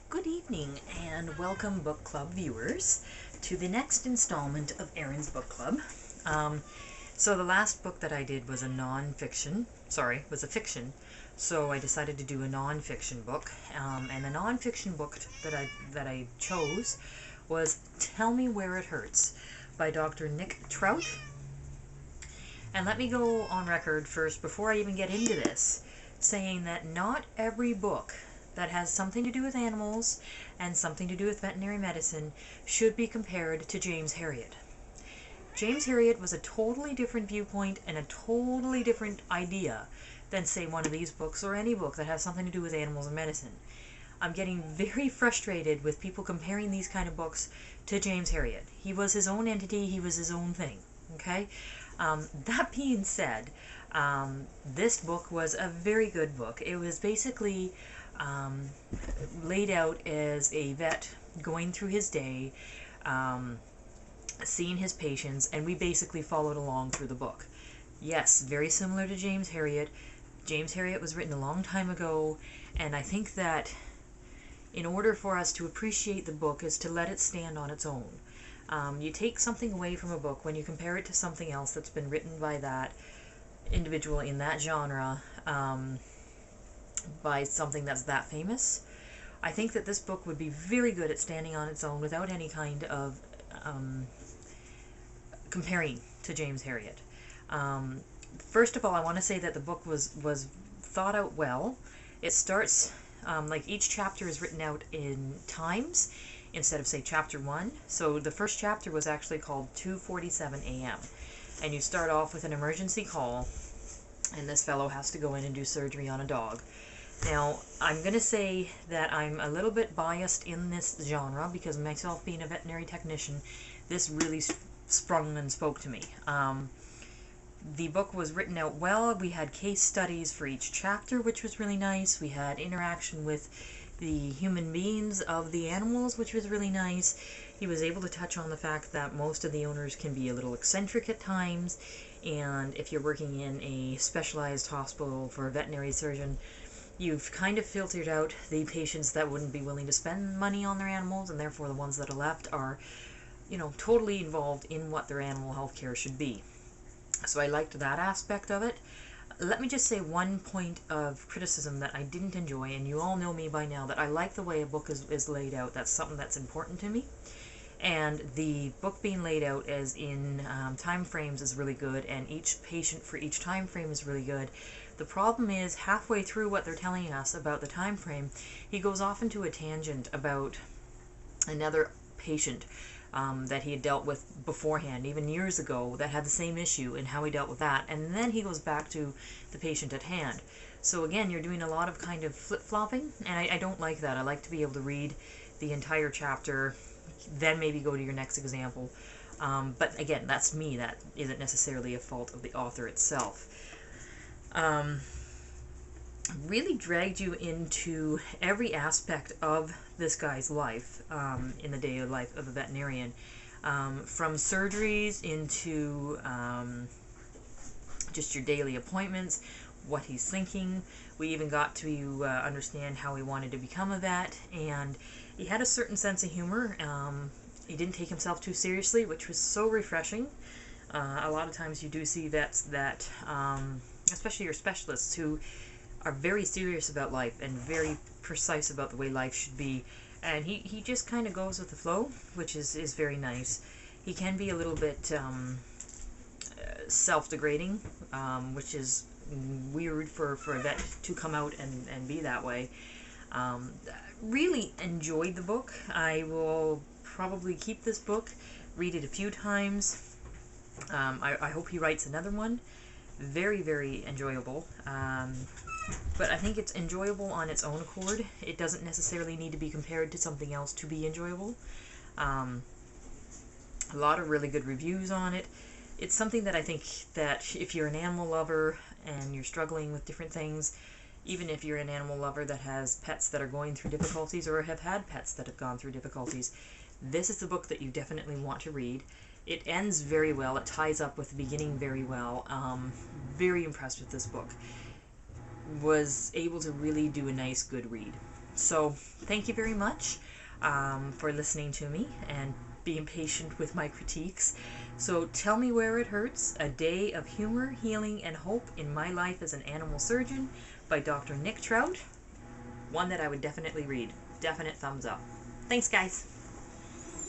Good evening and welcome book club viewers to the next installment of Erin's Book Club. So the last book that I did was was a fiction. So I decided to do a non-fiction book, and the non-fiction book that I chose was Tell Me Where It Hurts by Dr. Nick Trout. And let me go on record first, before I even get into this, saying that not every book that has something to do with animals and something to do with veterinary medicine should be compared to James Herriot. James Herriot was a totally different viewpoint and a totally different idea than, say, one of these books or any book that has something to do with animals and medicine. I'm getting very frustrated with people comparing these kind of books to James Herriot. He was his own entity, he was his own thing, okay? That being said, this book was a very good book. It was basically laid out as a vet going through his day, seeing his patients, and we basically followed along through the book. Yes, very similar to James Herriot. James Herriot was written a long time ago, and I think that in order for us to appreciate the book is to let it stand on its own. You take something away from a book when you compare it to something else that's been written by that individual in that genre, by something that's that famous. I think that this book would be very good at standing on its own without any kind of comparing to James Herriot. First of all, I want to say that the book was thought out well. It starts, like each chapter is written out in times instead of, say, chapter 1. So the first chapter was actually called 2:47 a.m. And you start off with an emergency call, and this fellow has to go in and do surgery on a dog. Now, I'm going to say that I'm a little bit biased in this genre because, myself being a veterinary technician, this really sprung and spoke to me. The book was written out well. We had case studies for each chapter, which was really nice. We had interaction with the human beings of the animals, which was really nice. He was able to touch on the fact that most of the owners can be a little eccentric at times, and if you're working in a specialized hospital for a veterinary surgeon, you've kind of filtered out the patients that wouldn't be willing to spend money on their animals, and therefore the ones that are left are, totally involved in what their animal health care should be. So I liked that aspect of it. Let me just say one point of criticism that I didn't enjoy, and you all know me by now, that I like the way a book is laid out. That's something that's important to me. And the book being laid out as in time frames is really good, and each patient for each time frame is really good. The problem is, halfway through what they're telling us about the time frame, he goes off into a tangent about another patient that he had dealt with beforehand, even years ago, that had the same issue, and how he dealt with that, and then he goes back to the patient at hand. So again, you're doing a lot of kind of flip-flopping, and I don't like that. I like to be able to read the entire chapter, then maybe go to your next example. But again, that's me. That isn't necessarily a fault of the author itself. Really dragged you into every aspect of this guy's life, in the daily life of a veterinarian, from surgeries into just your daily appointments, what he's thinking. We even got to understand how he wanted to become a vet, and he had a certain sense of humor. He didn't take himself too seriously, which was so refreshing. A lot of times you do see vets that, especially your specialists, who are very serious about life and very precise about the way life should be, and he just kind of goes with the flow, which is very nice. He can be a little bit self-degrading, which is weird for a vet to come out and be that way. Really enjoyed the book. I will probably keep this book, read it a few times. I hope he writes another one. Very, very enjoyable. But I think it's enjoyable on its own accord. It doesn't necessarily need to be compared to something else to be enjoyable. A lot of really good reviews on it. It's something that I think that if you're an animal lover and you're struggling with different things, even if you're an animal lover that has pets that are going through difficulties or have had pets that have gone through difficulties, this is the book that you definitely want to read. It ends very well. It ties up with the beginning very well. Very impressed with this book. Was able to really do a nice, good read. So thank you very much for listening to me and being patient with my critiques. So tell me where it hurts, A Day of Humor, Healing, and Hope in My Life as an Animal Surgeon by Dr. Nick Trout. One that I would definitely read. Definite thumbs up. Thanks, guys.